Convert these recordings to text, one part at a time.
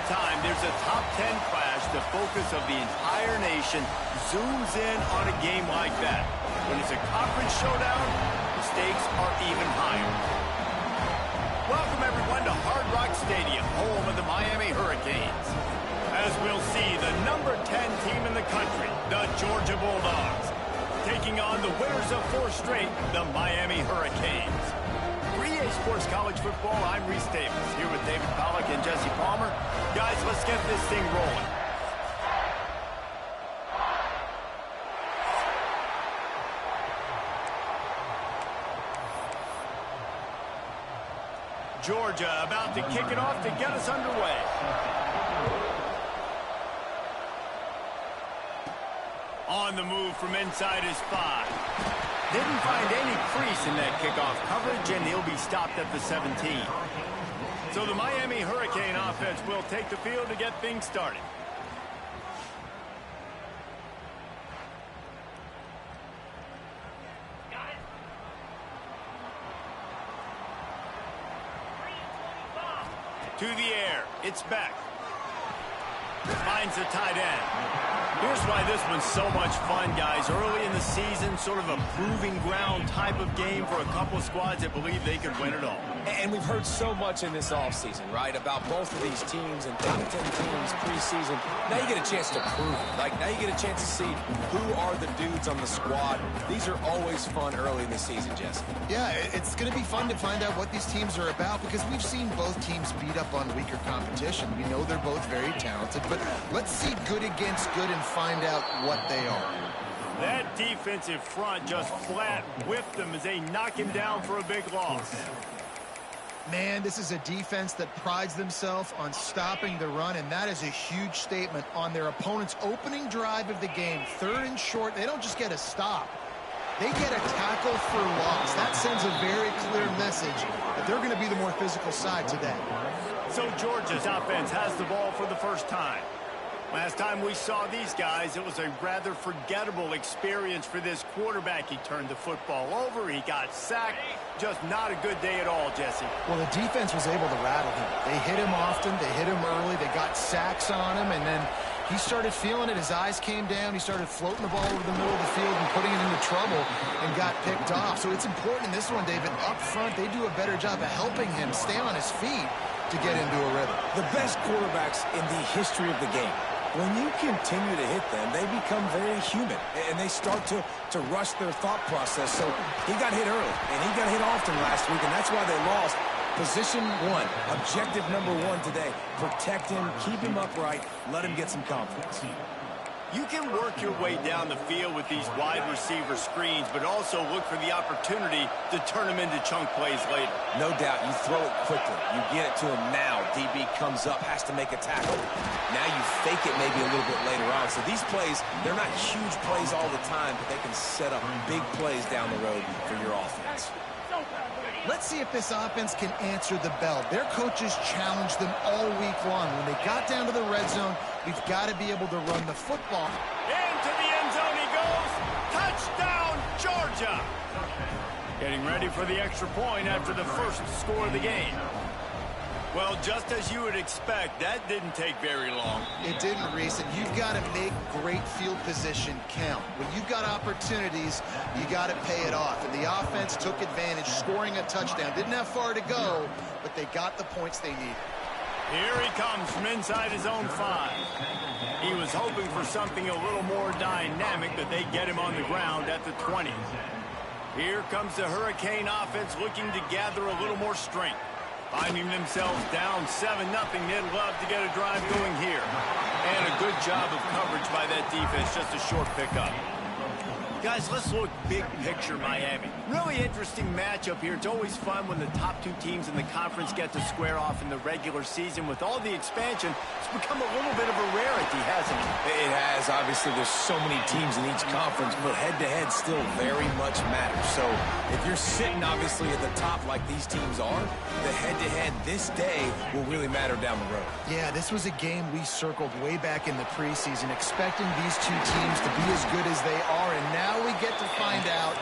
time there's a top 10 clash, the focus of the entire nation zooms in on a game like that. When it's a conference showdown, the stakes are even higher. Welcome, everyone, to Hard Rock Stadium, home of the Miami Hurricanes. As we'll see, the number 10 team in the country, the Georgia Bulldogs, taking on the winners of 4 straight, the Miami Hurricanes. 3A Sports College Football, I'm Reese Davis, here with David Pollack and Jesse Palmer. Guys, let's get this thing rolling. Georgia about to kick it off to get us underway. On the move from inside his 5. Didn't find any crease in that kickoff coverage, and he'll be stopped at the 17. So the Miami Hurricane offense will take the field to get things started. To the air, it's back. Finds the tight end. Here's why this one's so much fun, guys. Early in the season, sort of a proving ground type of game for a couple squads that believe they could win it all. And we've heard so much in this offseason, right, about both of these teams and top 10 teams preseason. Now you get a chance to prove it. Like, now you get a chance to see who are the dudes on the squad. These are always fun early in the season, Jesse. Yeah, it's going to be fun to find out what these teams are about because we've seen both teams beat up on weaker competition. We know they're both very talented, but let's see good against good and find out what they are. That defensive front just flat whipped them as they knock him down for a big loss. Man, this is a defense that prides themselves on stopping the run, and that is a huge statement on their opponent's opening drive of the game. 3rd and short, they don't just get a stop. They get a tackle for loss. That sends a very clear message that they're going to be the more physical side today. So Georgia's offense has the ball for the first time. Last time we saw these guys, it was a rather forgettable experience for this quarterback. He turned the football over, he got sacked. Just not a good day at all, Jesse. Well, the defense was able to rattle him. They hit him often, they hit him early, they got sacks on him, and then he started feeling it. His eyes came down, he started floating the ball over the middle of the field and putting it into trouble and got picked off. So it's important in this one, David, up front, they do a better job of helping him stay on his feet to get into a rhythm. The best quarterbacks in the history of the game, when you continue to hit them, they become very human, and they start to rush their thought process. So he got hit early, and he got hit often last week, and that's why they lost. Position 1, objective number 1 today. Protect him, keep him upright, let him get some confidence. You can work your way down the field with these wide receiver screens, but also look for the opportunity to turn them into chunk plays later. No doubt, you throw it quickly. You get it to him now. DB comes up, has to make a tackle. Now you fake it maybe a little bit later on. So these plays, they're not huge plays all the time, but they can set up big plays down the road for your offense. Let's see if this offense can answer the bell. Their coaches challenged them all week long. When they got down to the red zone, we've got to be able to run the football. Into the end zone he goes. Touchdown, Georgia. Getting ready for the extra point after the first score of the game. Well, just as you would expect, that didn't take very long. It didn't, Reese, and you've got to make great field position count. When you've got opportunities, you got to pay it off. And the offense took advantage, scoring a touchdown. Didn't have far to go, but they got the points they needed. Here he comes from inside his own 5. He was hoping for something a little more dynamic, but they get him on the ground at the 20. Here comes the Hurricane offense looking to gather a little more strength. Finding themselves down 7-0, they'd love to get a drive going here. And a good job of coverage by that defense, just a short pickup. Guys, let's look big picture Miami. Really interesting matchup here. It's always fun when the top 2 teams in the conference get to square off in the regular season. With all the expansion, it's become a little bit of a rarity, hasn't it? It has. Obviously, there's so many teams in each conference, but head-to-head still very much matters. So if you're sitting, obviously, at the top like these teams are, the head-to-head this day will really matter down the road. Yeah, this was a game we circled way back in the preseason, expecting these 2 teams to be as good as they are, and now we get to find out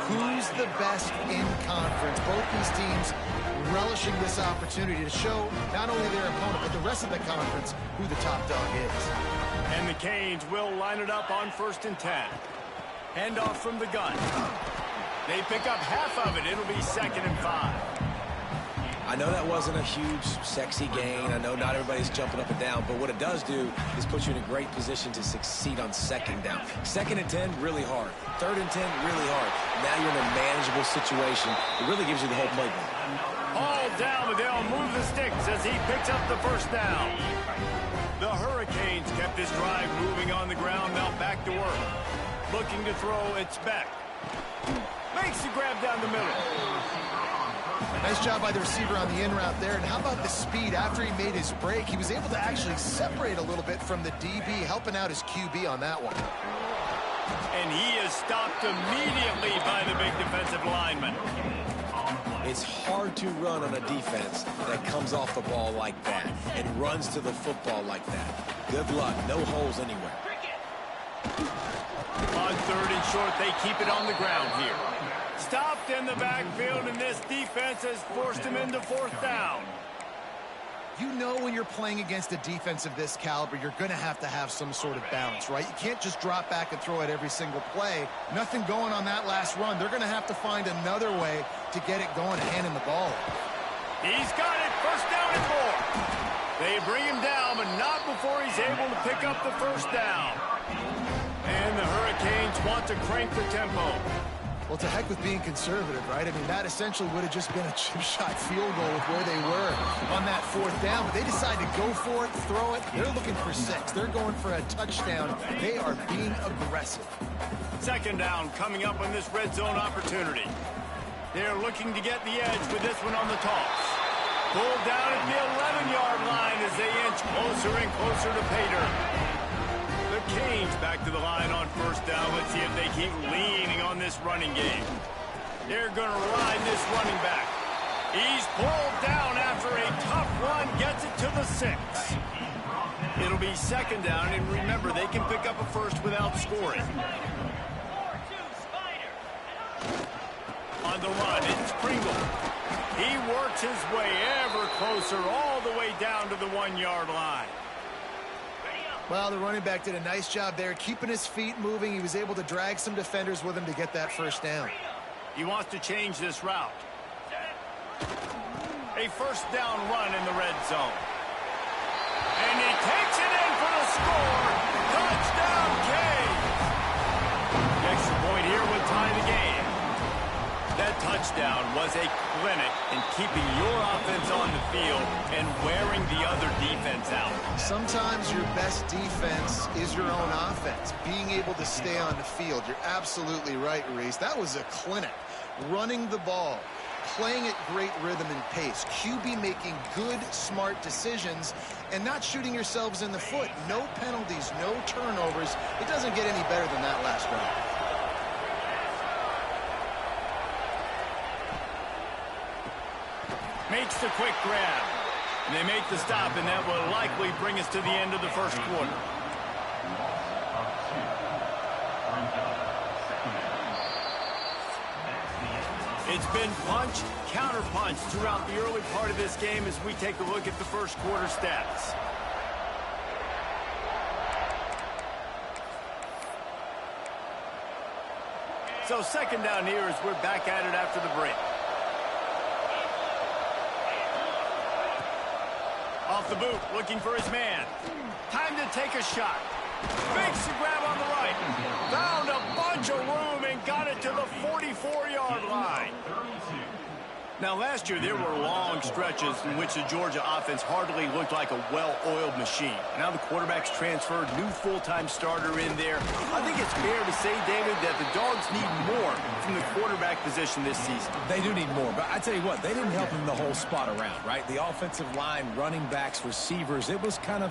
who's the best in conference. Both these teams relishing this opportunity to show not only their opponent, but the rest of the conference who the top dog is. And the Canes will line it up on 1st and 10. Handoff from the gun. They pick up half of it. It'll be 2nd and 5. I know that wasn't a huge, sexy gain. I know not everybody's jumping up and down, but what it does do is put you in a great position to succeed on 2nd down. 2nd and 10, really hard. 3rd and 10, really hard. Now you're in a manageable situation. It really gives you the whole playbook. Hauled down, but they'll move the sticks as he picks up the 1st down. The Hurricanes kept this drive moving on the ground. Now back to work. Looking to throw, it's Beck. Makes the grab down the middle. Nice job by the receiver on the in route there. And how about the speed? After he made his break, he was able to actually separate a little bit from the DB, helping out his QB on that one. And he is stopped immediately by the big defensive lineman. It's hard to run on a defense that comes off the ball like that and runs to the football like that. Good luck. No holes anywhere. On 3rd and short, they keep it on the ground here. Stopped in the backfield, and this defense has forced him into 4th down. You know when you're playing against a defense of this caliber, you're going to have some sort of balance, right? You can't just drop back and throw it every single play. Nothing going on that last run. They're going to have to find another way to get it going and handing the ball. He's got it. 1st down and 4. They bring him down, but not before he's able to pick up the 1st down. And the Hurricanes want to crank the tempo. Well, to heck with being conservative, right? I mean, that essentially would have just been a chip shot field goal with where they were on that 4th down. But they decided to go for it, throw it. They're looking for 6. They're going for a touchdown. They are being aggressive. 2nd down coming up on this red zone opportunity. They're looking to get the edge with this one on the toss. Pulled down at the 11-yard line as they inch closer and closer to pay dirt. The Canes back to the line on 1st down. Let's see if they keep leaning on this running game. They're going to ride this running back. He's pulled down after a tough run, gets it to the 6. It'll be 2nd down, and remember, they can pick up a 1st without scoring. On the run, it's Pringle. He works his way ever closer all the way down to the 1-yard line. Well, the running back did a nice job there, keeping his feet moving. He was able to drag some defenders with him to get that 1st down. He wants to change this route. A 1st down run in the red zone. And he takes it in for the score. Touchdown, Canes. The extra point here would tie the game. That touchdown was a clinic in keeping your offense on the field and wearing the other defense out. Sometimes your best defense is your own offense, being able to stay on the field. You're absolutely right, Reese. That was a clinic. Running the ball, playing at great rhythm and pace, QB making good, smart decisions, and not shooting yourselves in the foot. No penalties, no turnovers. It doesn't get any better than that last round. Makes the quick grab. And they make the stop, and that will likely bring us to the end of the 1st quarter. It's been punch, counter-punch throughout the early part of this game as we take a look at the 1st quarter stats. So 2nd down here as we're back at it after the break. Off the boot, looking for his man. Time to take a shot. Makes the grab on the right. Found a bunch of room and got it to the 44-yard line. Now, last year, there were long stretches in which the Georgia offense hardly looked like a well-oiled machine. Now the quarterback's transferred, new full-time starter in there. I think it's fair to say, David, that the Dogs need more from the quarterback position this season. They do need more, but I tell you what, they didn't help them the whole spot around, right? The offensive line, running backs, receivers, it was kind of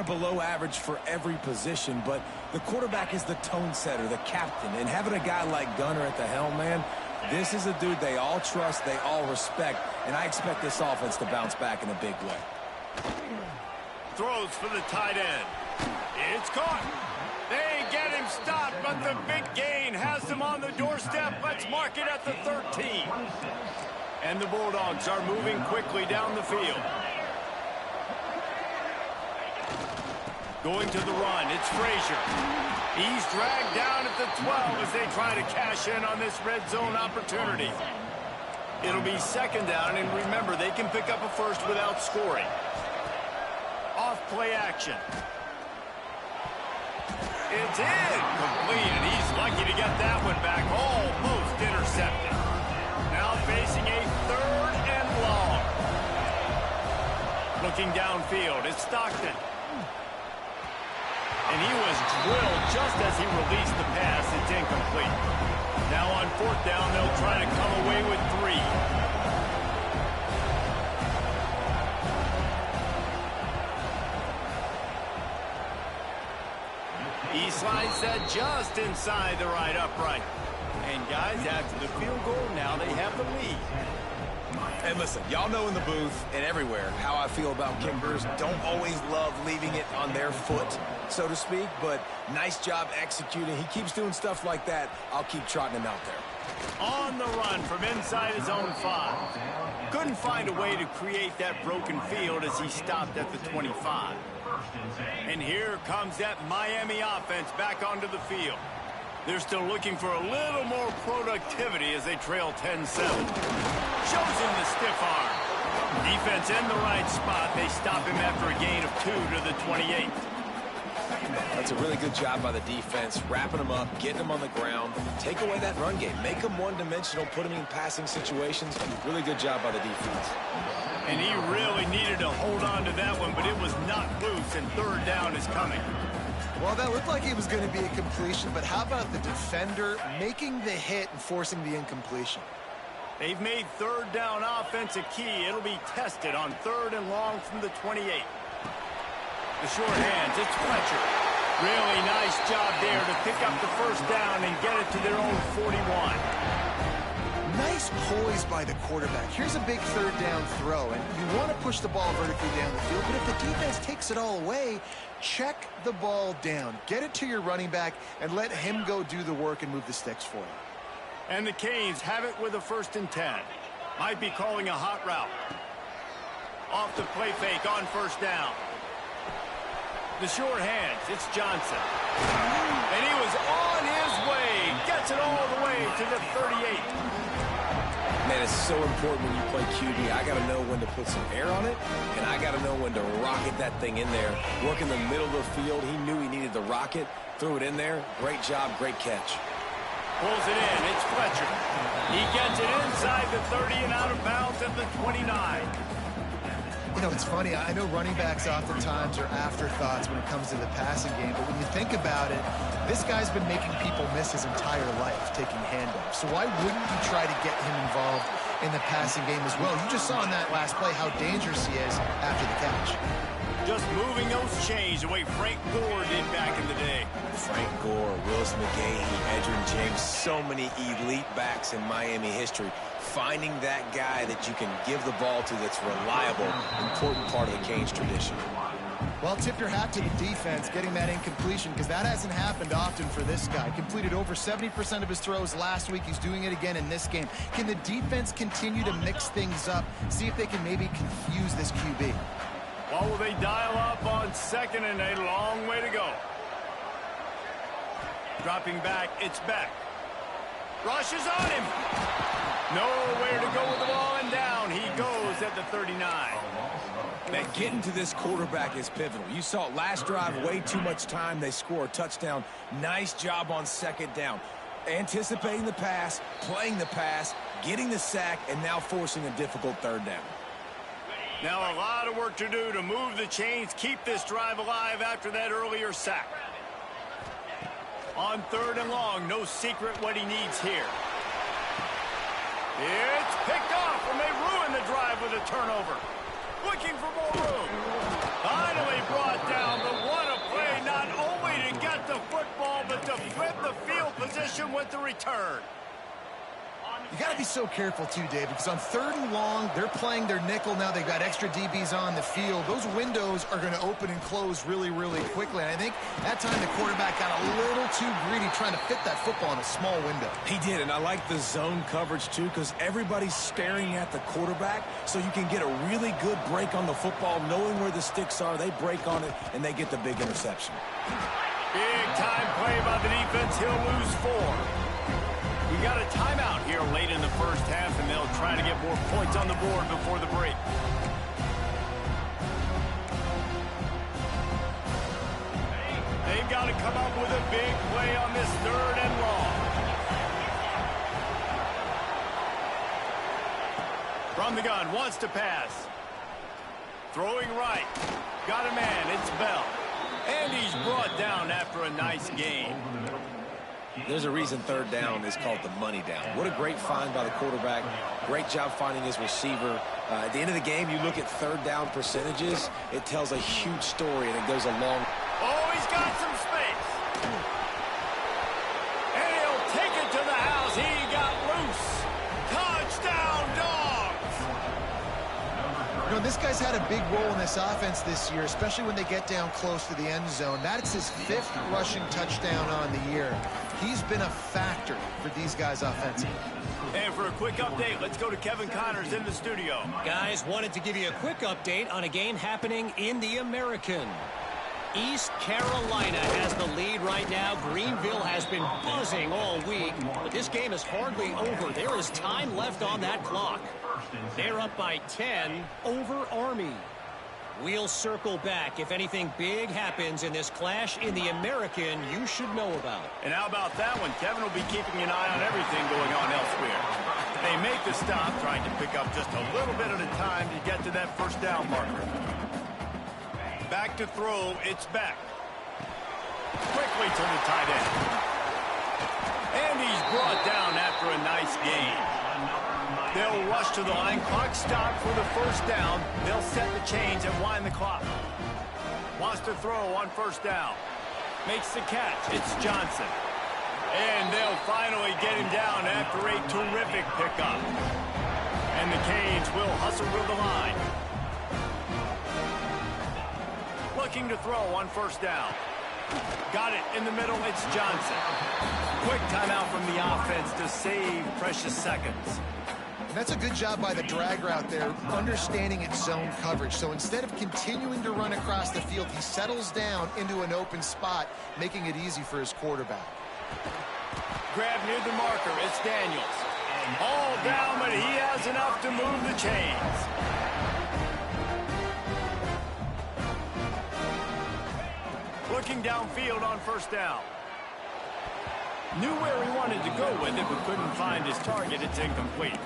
below average for every position, but the quarterback is the tone setter, the captain, and having a guy like Gunner at the helm, man, this is a dude they all trust, they all respect, and I expect this offense to bounce back in a big way. Throws for the tight end. It's caught. They get him stopped, but the big gain has them on the doorstep. Let's mark it at the 13. And the Bulldogs are moving quickly down the field. Going to the run, it's Frazier. He's dragged down at the 12 as they try to cash in on this red zone opportunity. It'll be second down, and remember, they can pick up a first without scoring. Off play action. It's in. Complete, and he's lucky to get that one back. Almost intercepted. Now facing a third and long. Looking downfield, it's Stockton. And he was drilled just as he released the pass. It's incomplete. Now on fourth down, they'll try to come away with 3. He slides that just inside the right upright. And guys, after the field goal, now they have the lead. And listen, y'all know in the booth and everywhere how I feel about kickers. Don't always love leaving it on their foot, so to speak, but nice job executing. He keeps doing stuff like that. I'll keep trotting him out there. On the run from inside his own 5. Couldn't find a way to create that broken field as he stopped at the 25. And here comes that Miami offense back onto the field. They're still looking for a little more productivity as they trail 10-7. Shows him the stiff arm. Defense in the right spot. They stop him after a gain of 2 to the 28. That's a really good job by the defense, wrapping him up, getting him on the ground. Take away that run game. Make him one-dimensional, put him in passing situations. Really good job by the defense. And he really needed to hold on to that one, but it was knocked loose, and third down is coming. Well, that looked like it was going to be a completion, but how about the defender making the hit and forcing the incompletion? They've made third down offense a key. It'll be tested on third and long from the 28. The short hands, it's Fletcher. Really nice job there to pick up the first down and get it to their own 41. Nice poise by the quarterback. Here's a big third down throw, and you want to push the ball vertically down the field, but if the defense takes it all away, check the ball down. Get it to your running back and let him go do the work and move the sticks for you. And the Canes have it with a 1st and 10. Might be calling a hot route. Off the play fake on first down. The short hands, it's Johnson. And he was on his way. Gets it all the way to the 38. Man, it's so important when you play QB. I got to know when to put some air on it, and I got to know when to rocket that thing in there. Work in the middle of the field. He knew he needed the rocket. Threw it in there. Great job, great catch. Pulls it in. It's Fletcher. He gets it inside the 30 and out of bounds at the 29. You know, it's funny. I know running backs oftentimes are afterthoughts when it comes to the passing game, but when you think about it, this guy's been making people miss his entire life taking handoffs. So why wouldn't you try to get him involved in the passing game as well? You just saw in that last play how dangerous he is after the catch. Just moving those chains the way Frank Gore did back in the day. Frank Gore, Willis McGahee, Edgerrin James, so many elite backs in Miami history. Finding that guy that you can give the ball to that's reliable, important part of the Canes tradition. Well, tip your hat to the defense getting that incompletion, because that hasn't happened often for this guy. Completed over 70% of his throws last week. He's doing it again in this game. Can the defense continue to mix things up, see if they can maybe confuse this QB? Well, will they dial up on 2nd and a long way to go? Dropping back, it's Beck. Rushes on him. Nowhere to go with the ball, and down he goes at the 39. Man, getting to this quarterback is pivotal. You saw it last drive, way too much time. They score a touchdown. Nice job on 2nd down. Anticipating the pass, playing the pass, getting the sack, and now forcing a difficult 3rd down. Now a lot of work to do to move the chains, keep this drive alive after that earlier sack. On 3rd and long, no secret what he needs here. It's picked off, and they ruin the drive with a turnover. Looking for more room. Finally brought down, but what a play, not only to get the football, but to flip the field position with the return. You got to be so careful, too, David, because on 3rd and long, they're playing their nickel now. They've got extra DBs on the field. Those windows are going to open and close really, really quickly. And I think that time the quarterback got a little too greedy trying to fit that football in a small window. He did, and I like the zone coverage, too, because everybody's staring at the quarterback, so you can get a really good break on the football, knowing where the sticks are. They break on it, and they get the big interception. Big-time play by the defense. He'll lose 4. We got a timeout here late in the first half, and they'll try to get more points on the board before the break. They've got to come up with a big play on this 3rd and long. From the gun, wants to pass. Throwing right. Got a man, it's Bell. And he's brought down after a nice gain. There's a reason 3rd down is called the money down. What a great find by the quarterback. Great job finding his receiver. At the end of the game, you look at 3rd down percentages. It tells a huge story, and it goes a long... Oh, he's got some space. And he'll take it to the house. He got loose. Touchdown, Dogs. You know, this guy's had a big role in this offense this year, especially when they get down close to the end zone. That's his 5th rushing touchdown on the year. He's been a factor for these guys offensively. And for a quick update, let's go to Kevin Connors in the studio. Guys, wanted to give you a quick update on a game happening in the American. East Carolina has the lead right now. Greenville has been buzzing all week, but this game is hardly over. There is time left on that clock. They're up by 10 over Army. We'll circle back if anything big happens in this clash in the American you should know about. And how about that one? Kevin will be keeping an eye on everything going on elsewhere. They make the stop, trying to pick up just a little bit at a time to get to that 1st down marker. Back to throw, it's Beck. Quickly to the tight end. And he's brought down after a nice gain. They'll rush to the line. Clock stopped for the 1st down. They'll set the chains and wind the clock. Wants to throw on 1st down. Makes the catch. It's Johnson. And they'll finally get him down after a terrific pickup. And the Canes will hustle to the line. Looking to throw on 1st down. Got it in the middle. It's Johnson. Quick timeout from the offense to save precious seconds. And that's a good job by the drag route there, understanding its zone coverage. So instead of continuing to run across the field, he settles down into an open spot, making it easy for his quarterback. Grab near the marker. It's Daniels. All down, but he has enough to move the chains. Looking downfield on 1st down. Knew where he wanted to go with it, but couldn't find his target. It's incomplete.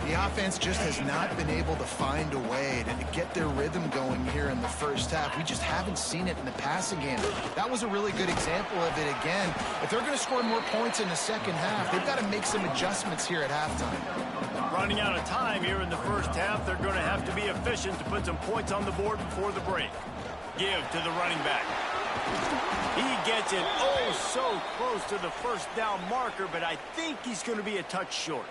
The offense just has not been able to find a way to get their rhythm going here in the 1st half. We just haven't seen it in the passing game. That was a really good example of it again. If they're going to score more points in the 2nd half, they've got to make some adjustments here at halftime. Running out of time here in the 1st half, they're going to have to be efficient to put some points on the board before the break. Give to the running back. He gets it oh so close to the 1st down marker, but I think he's going to be a touch short.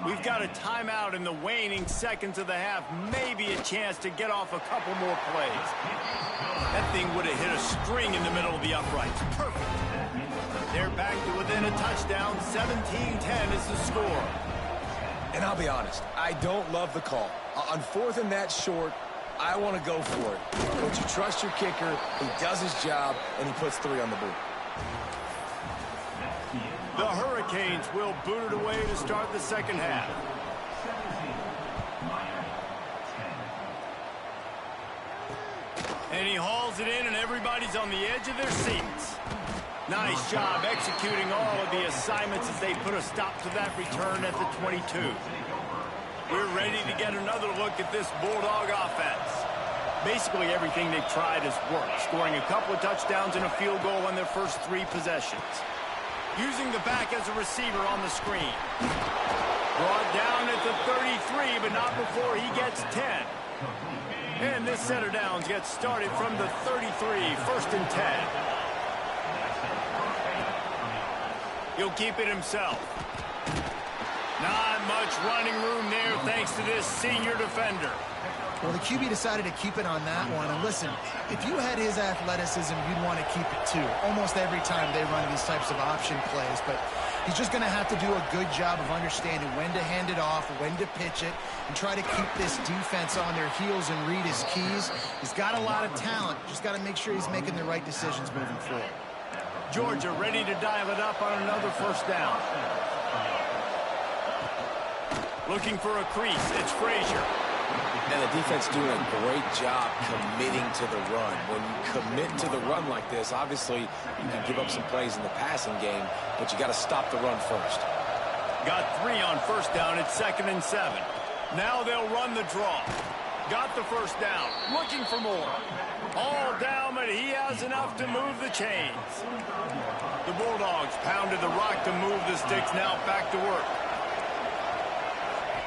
We've got a timeout in the waning seconds of the half. Maybe a chance to get off a couple more plays. That thing would have hit a string in the middle of the uprights. Perfect. They're back to within a touchdown. 17-10 is the score. And I'll be honest, I don't love the call. On 4th and that short, I want to go for it. But you trust your kicker, he does his job, and he puts 3 on the board. The Hurricanes will boot it away to start the 2nd half. And he hauls it in, and everybody's on the edge of their seats. Nice job executing all of the assignments as they put a stop to that return at the 22. We're ready to get another look at this Bulldog offense. Basically everything they've tried has worked, scoring a couple of touchdowns and a field goal on their first 3 possessions. Using the back as a receiver on the screen. Brought down at the 33, but not before he gets 10. And this set of downs gets started from the 33, 1st and 10. He'll keep it himself. Not much running room there thanks to this senior defender. Well, the QB decided to keep it on that one. And listen, if you had his athleticism, you'd want to keep it too. Almost every time they run these types of option plays. But he's just going to have to do a good job of understanding when to hand it off, when to pitch it, and try to keep this defense on their heels and read his keys. He's got a lot of talent. Just got to make sure he's making the right decisions moving forward. Georgia ready to dial it up on another first down. Looking for a crease. It's Frazier. And the defense doing a great job committing to the run. When you commit to the run like this, obviously you can give up some plays in the passing game, but you got to stop the run first. Got 3 on first down. It's 2nd and 7. Now they'll run the draw. Got the first down. Looking for more. All down, but he has enough to move the chains. The Bulldogs pounded the rock to move the sticks. Now back to work.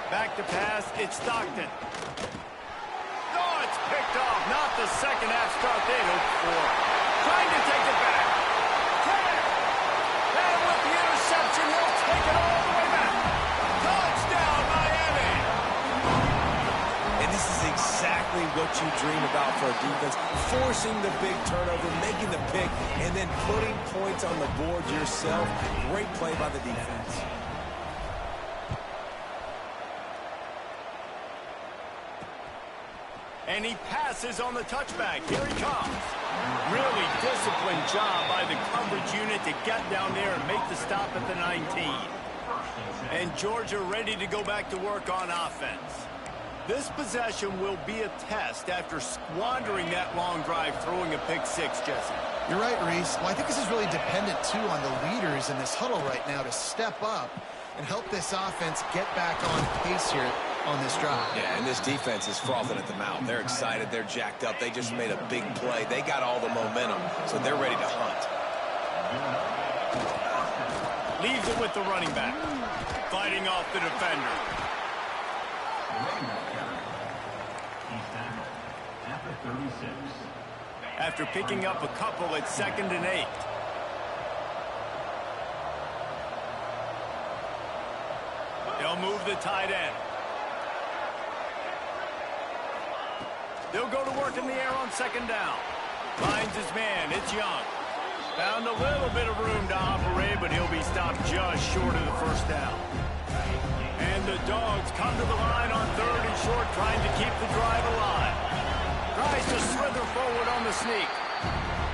Back to pass. It's Stockton. Oh, it's picked off. Not the second half start they hoped for. Trying to take it back. And with the interception, he'll take it all the way back. Touchdown, Miami. And this is exactly what you dream about for a defense. Forcing the big turnover, making the pick, and then putting points on the board yourself. Great play by the defense. And he passes on the touchback. Here he comes. Really disciplined job by the coverage unit to get down there and make the stop at the 19. And Georgia ready to go back to work on offense. This possession will be a test after squandering that long drive, throwing a pick 6, Jesse. You're right, Reese. Well, I think this is really dependent, too, on the leaders in this huddle right now to step up and help this offense get back on pace here on this drive. Yeah, and this defense is frothing at the mouth. They're excited. They're jacked up. They just made a big play. They got all the momentum, so they're ready to hunt. Leaves it with the running back. Fighting off the defender. After picking up a couple, it's 2nd and 8. They'll move the tight end. They'll go to work in the air on 2nd down. Finds his man. It's Young. Found a little bit of room to operate, but he'll be stopped just short of the first down. And the Dogs come to the line on 3rd and short, trying to keep the drive alive. Tries to slither forward on the sneak.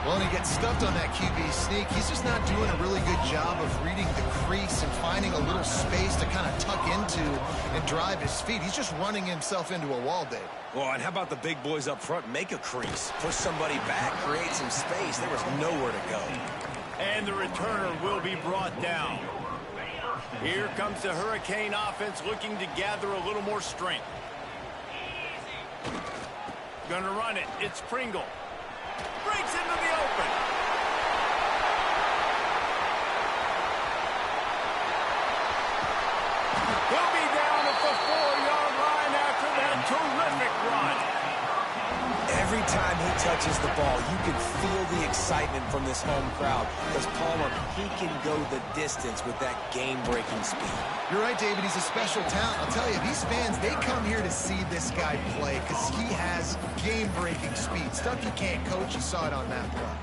Well, and he gets stuffed on that QB sneak. He's just not doing a really good job of reading the crease and finding a little space to kind of tuck into and drive his feet. He's just running himself into a wall, Dave. Well, and how about the big boys up front? Make a crease. Push somebody back. Create some space. There was nowhere to go. And the returner will be brought down. Here comes the Hurricane offense looking to gather a little more strength. Gonna run it. It's Pringle. Breaks into the open. He'll be down at the 4-yard line after that terrific run. Every time he touches the ball, you can feel the excitement from this home crowd because Palmer, he can go the distance with that game-breaking speed. You're right, David. He's a special talent. I'll tell you, these fans, they come here to see this guy play because he has game-breaking speed. Stuff you can't coach. You saw it on that play.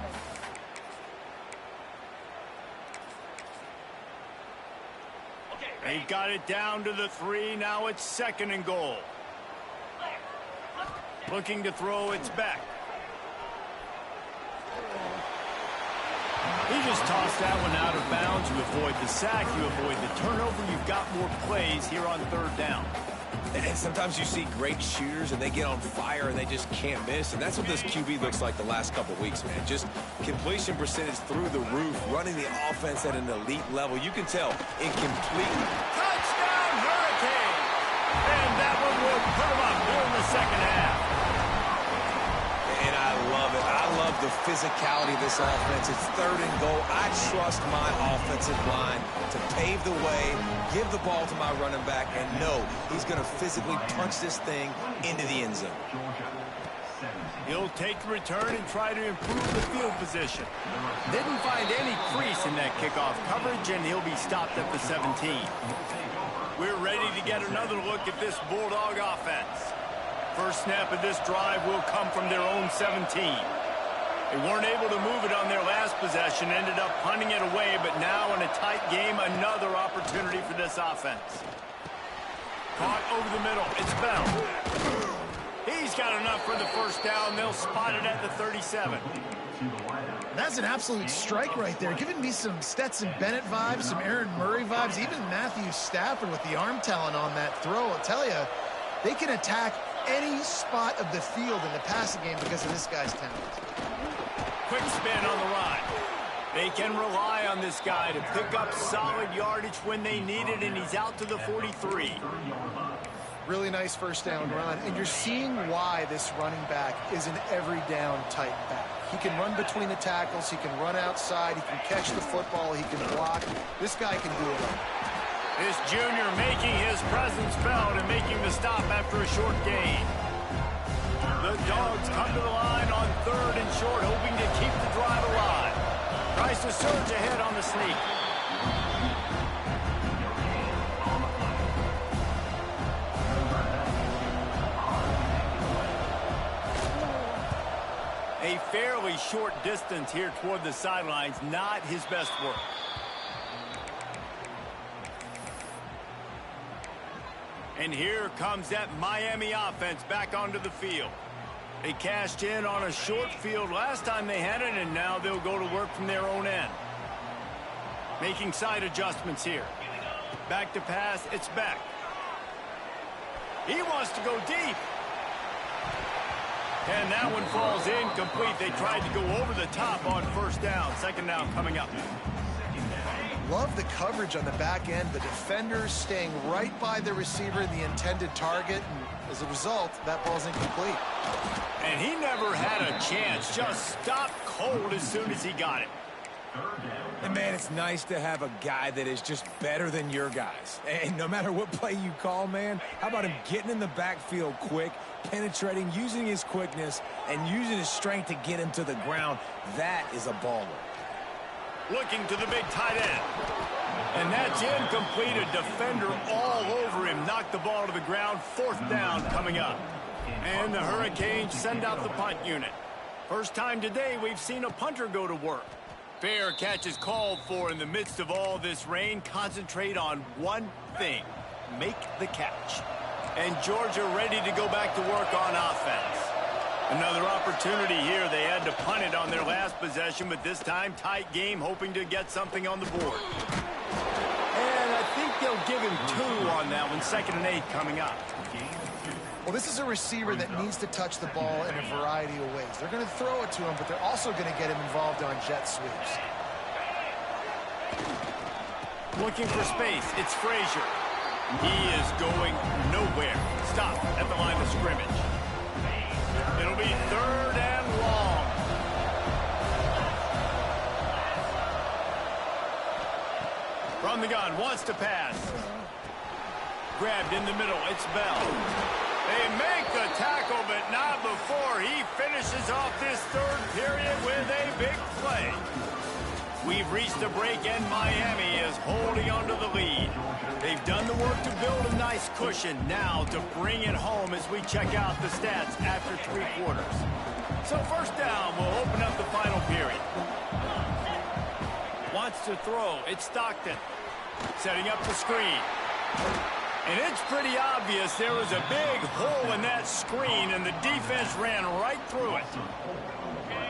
They got it down to the 3. Now it's 2nd and goal. Looking to throw, it's back. He just tossed that one out of bounds. You avoid the sack, you avoid the turnover. You've got more plays here on 3rd down. And sometimes you see great shooters and they get on fire and they just can't miss. And that's what this QB looks like the last couple weeks, man. Just completion percentage through the roof, running the offense at an elite level. You can tell in complete. Touchdown, Hurricane! And that one will put him up here in the 2nd half. And I love it. I love the physicality of this offense. It's 3rd and goal. I trust my offensive line to pave the way, give the ball to my running back, and know he's going to physically punch this thing into the end zone. He'll take the return and try to improve the field position. Didn't find any crease in that kickoff coverage, and he'll be stopped at the 17. We're ready to get another look at this Bulldog offense. First snap of this drive will come from their own 17. They weren't able to move it on their last possession, ended up punting it away, but now in a tight game, another opportunity for this offense. Caught over the middle. It's Bell. He's got enough for the first down. They'll spot it at the 37. That's an absolute strike right there, giving me some Stetson Bennett vibes, some Aaron Murray vibes, even Matthew Stafford with the arm talent on that throw. I'll tell you, they can attack any spot of the field in the passing game because of this guy's talent. Quick spin on the run. They can rely on this guy to pick up solid yardage when they need it, and he's out to the 43. Really nice first down run, and you're seeing why this running back is an every down type back. He can run between the tackles, he can run outside, he can catch the football, he can block. This guy can do it all. This junior making his presence felt and making the stop after a short gain. The Dogs come to the line on 3rd and short, hoping to keep the drive alive. Tries to surge ahead on the sneak. A fairly short distance here toward the sidelines, not his best work. And here comes that Miami offense back onto the field. They cashed in on a short field last time they had it, and now they'll go to work from their own end. Making side adjustments here. Back to pass, it's Beck. He wants to go deep. And that one falls incomplete. They tried to go over the top on first down. Second down coming up. Love the coverage on the back end. The defenders staying right by the receiver, the intended target. And as a result, that ball's incomplete. And he never had a chance. Just stopped cold as soon as he got it. And, man, it's nice to have a guy that is just better than your guys. And no matter what play you call, man, how about him getting in the backfield quick, penetrating, using his quickness, and using his strength to get him to the ground? That is a baller. Looking to the big tight end. And that's incomplete. A defender all over him. Knocked the ball to the ground. 4th down coming up. And the Hurricanes send out the punt unit. First time today we've seen a punter go to work. Fair catch is called for in the midst of all this rain. Concentrate on one thing. Make the catch. And Georgia ready to go back to work on offense. Another opportunity here. They had to punt it on their last possession, but this time tight game, hoping to get something on the board. And I think they'll give him 2 on that one. 2nd and 8 coming up. Well, this is a receiver that needs to touch the ball in a variety of ways. They're going to throw it to him, but they're also going to get him involved on jet sweeps. Looking for space. It's Frazier. He is going nowhere. Stop at the line of scrimmage. It'll be 3rd and long. From the gun, wants to pass. Grabbed in the middle, it's Bell. They make the tackle, but not before he finishes off this 3rd period with a big play. We've reached a break, and Miami is holding onto the lead. They've done the work to build a nice cushion. Now to bring it home as we check out the stats after 3 quarters. So first down will open up the final period. Wants to throw. It's Stockton. Setting up the screen. And it's pretty obvious there was a big hole in that screen, and the defense ran right through it.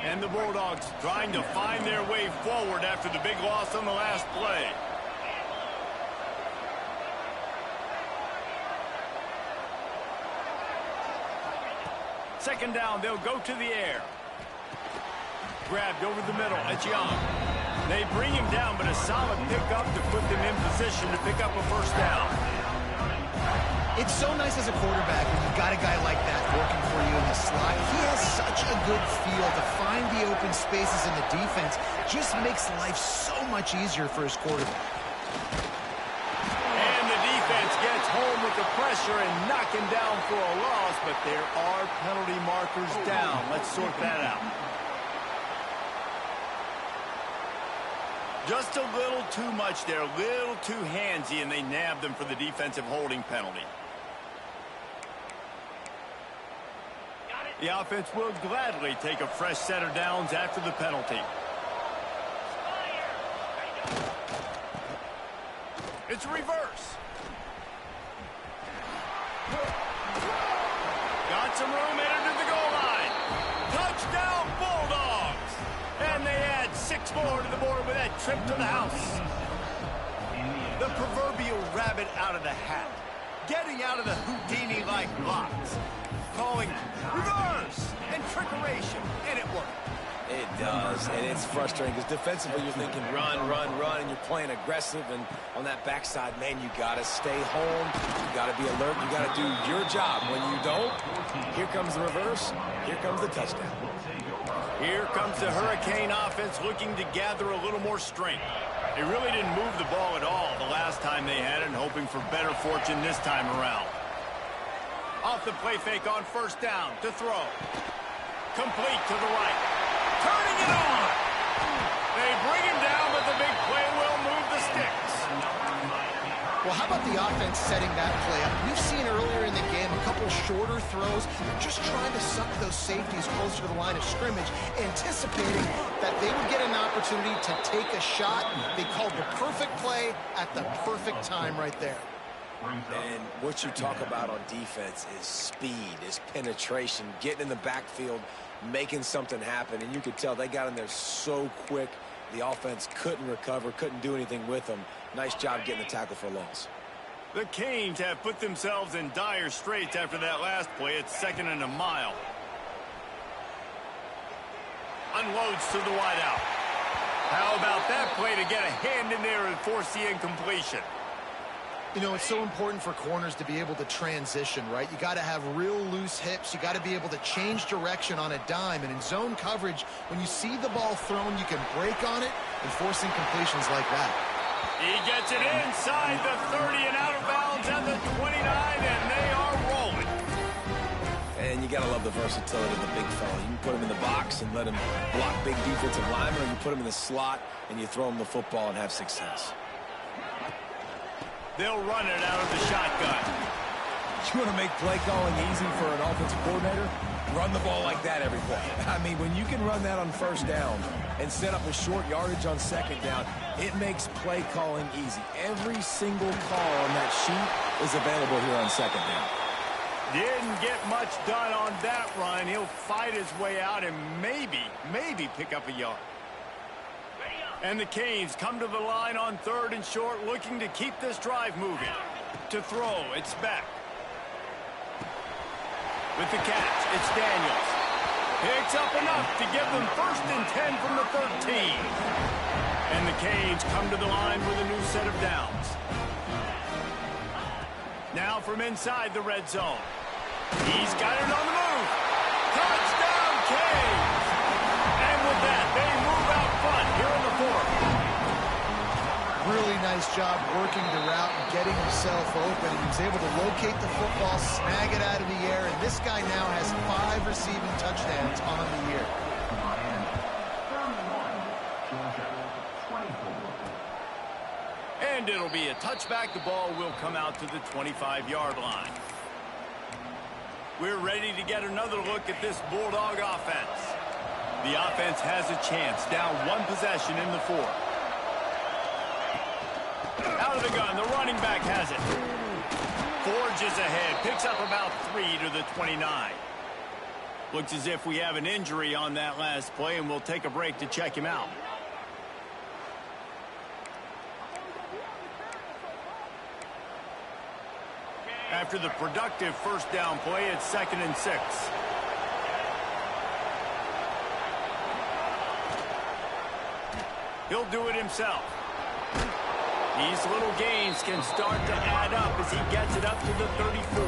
And the Bulldogs trying to find their way forward after the big loss on the last play. Second down, they'll go to the air. Grabbed over the middle, it's Young. They bring him down, but a solid pickup to put them in position to pick up a first down. It's so nice as a quarterback when you got a guy like that working for you in the slot. He has such a good feel to find the open spaces in the defense. Just makes life so much easier for his quarterback. And the defense gets home with the pressure and knock him down for a loss, but there are penalty markers down. Let's sort that out. Just a little too much there, a little too handsy, and they nabbed them for the defensive holding penalty. The offense will gladly take a fresh set of downs after the penalty. It's a reverse. Got some room, headed to the goal line. Touchdown, Bulldogs! And they add 6 more to the board with that trip to the house. The proverbial rabbit out of the hat. Getting out of the Houdini-like blocks. Calling reverse and trickeration, and it worked. It does, and it's frustrating because defensively you're thinking run, and you're playing aggressive, and on that backside, man, you got to stay home. You got to be alert. You got to do your job. When you don't, here comes the reverse. Here comes the touchdown. Here comes the Hurricane offense looking to gather a little more strength. They really didn't move the ball at all the last time they had it, and hoping for better fortune this time around. Off the play fake on first down to throw. Complete to the right. Turning it on. They bring him down, but the big play will move the sticks. Well, how about the offense setting that play up? We've seen earlier in the game a couple shorter throws. They're just trying to suck those safeties closer to the line of scrimmage, anticipating that they would get an opportunity to take a shot. They called the perfect play at the perfect time right there. And what you talk about on defense is speed, is penetration, getting in the backfield, making something happen. And you could tell they got in there so quick, the offense couldn't recover, couldn't do anything with them. Nice job getting the tackle for a loss. The Canes have put themselves in dire straits after that last play. It's 2nd and a mile. Unloads to the wideout. How about that play to get a hand in there and force the incompletion? You know, it's so important for corners to be able to transition, right? You got to have real loose hips. You got to be able to change direction on a dime. And in zone coverage, when you see the ball thrown, you can break on it and force incompletions like that. He gets it inside the 30 and out of bounds at the 29, and they are rolling. And you got to love the versatility of the big fella. You can put him in the box and let him block big defensive linemen, or you put him in the slot and you throw him the football and have success. They'll run it out of the shotgun. You want to make play calling easy for an offensive coordinator? Run the ball like that every play. I mean, when you can run that on first down and set up a short yardage on second down, it makes play calling easy. Every single call on that sheet is available here on second down. Didn't get much done on that run. He'll fight his way out and maybe pick up a yard. And the Canes come to the line on 3rd and short, looking to keep this drive moving. To throw, it's Beck. With the catch, it's Daniels. Picks up enough to give them 1st and 10 from the 13. And the Canes come to the line with a new set of downs. Now from inside the red zone. He's got it on the move. Touchdown, Canes! And with that, they move out front here in the 4th. Really nice job working the route and getting himself open. He was able to locate the football, snag it out of the air, and this guy now has 5 receiving touchdowns on the year. And it'll be a touchback. The ball will come out to the 25-yard line. We're ready to get another look at this Bulldog offense. The offense has a chance, down 1 possession in the 4th. Out of the gun, the running back has it. Forges ahead, picks up about 3 to the 29. Looks as if we have an injury on that last play, and we'll take a break to check him out. After the productive first down play, it's 2nd and 6. He'll do it himself. These little gains can start to add up as he gets it up to the 34.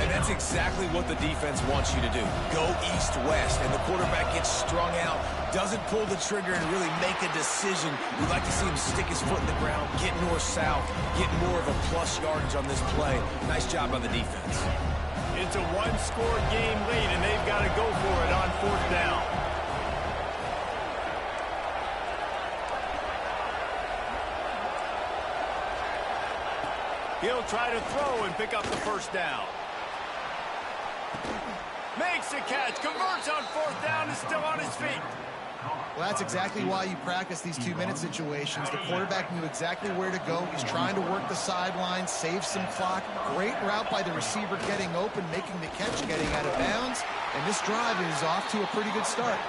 And that's exactly what the defense wants you to do. Go east-west, and the quarterback gets strung out, doesn't pull the trigger and really make a decision. We'd like to see him stick his foot in the ground, get north-south, get more of a plus yardage on this play. Nice job by the defense. It's a 1-score game late, and they've got to go for it on 4th down. He'll try to throw and pick up the first down. Makes the catch, converts on fourth down, is still on his feet. Well, that's exactly why you practice these 2-minute situations. The quarterback knew exactly where to go. He's trying to work the sideline, save some clock. Great route by the receiver getting open, making the catch, getting out of bounds. And this drive is off to a pretty good start.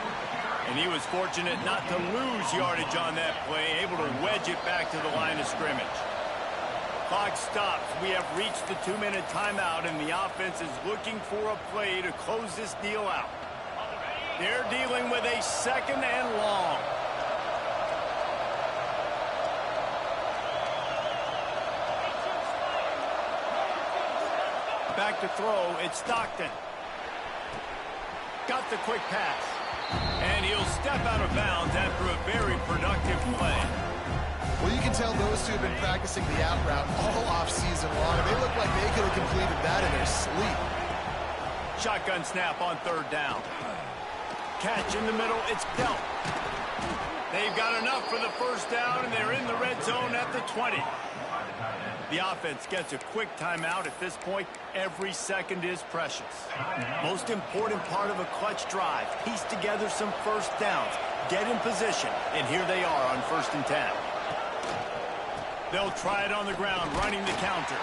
And he was fortunate not to lose yardage on that play, able to wedge it back to the line of scrimmage. Clock stops. We have reached the 2-minute timeout, and the offense is looking for a play to close this deal out. They're dealing with a second and long. Back to throw, it's Stockton. Got the quick pass. And he'll step out of bounds after a very productive play. Well, you can tell those two have been practicing the out route all off-season long. They look like they could have completed that in their sleep. Shotgun snap on third down. Catch in the middle, it's dealt. They've got enough for the first down, and they're in the red zone at the 20. The offense gets a quick timeout at this point. Every second is precious. Most important part of a clutch drive. Piece together some first downs. Get in position, and here they are on 1st and 10. They'll try it on the ground, running the counter.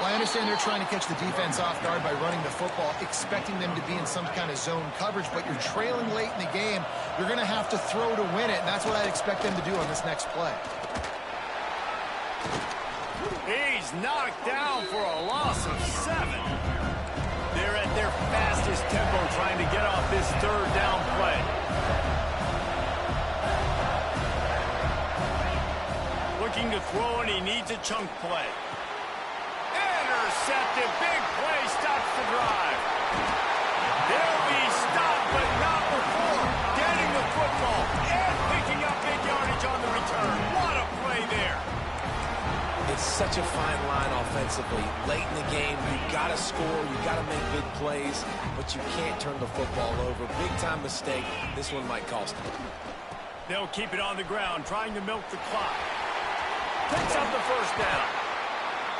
Well, I understand they're trying to catch the defense off guard by running the football, expecting them to be in some kind of zone coverage, but you're trailing late in the game. You're going to have to throw to win it, and that's what I'd expect them to do on this next play. He's knocked down for a loss of 7. They're at their fastest tempo trying to get off this third down play. Looking to throw, and he needs a chunk play. Intercepted, big play, stops the drive. They'll be stopped, but not before getting the football and picking up big yardage on the return. What a play there. It's such a fine line offensively. Late in the game, you've got to score, you've got to make big plays, but you can't turn the football over. Big-time mistake. This one might cost them. They'll keep it on the ground, trying to milk the clock. Picks up the first down.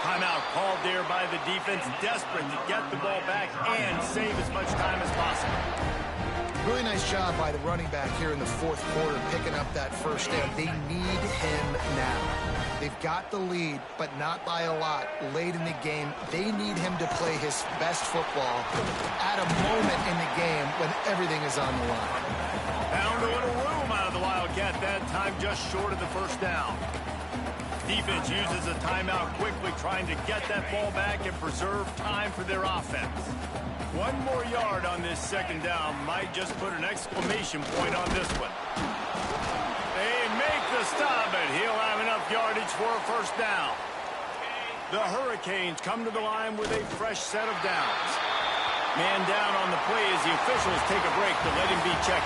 Timeout called there by the defense, desperate to get the ball back and save as much time as possible. Really nice job by the running back here in the fourth quarter, picking up that first down. They need him now. They've got the lead, but not by a lot. Late in the game, they need him to play his best football at a moment in the game when everything is on the line. Found a little room out of the Wildcat that time, just short of the first down. Defense uses a timeout quickly, trying to get that ball back and preserve time for their offense. One more yard on this second down might just put an exclamation point on this one. They make the stop, but he'll have enough yardage for a first down. The Hurricanes come to the line with a fresh set of downs. Man down on the play as the officials take a break to let him be checked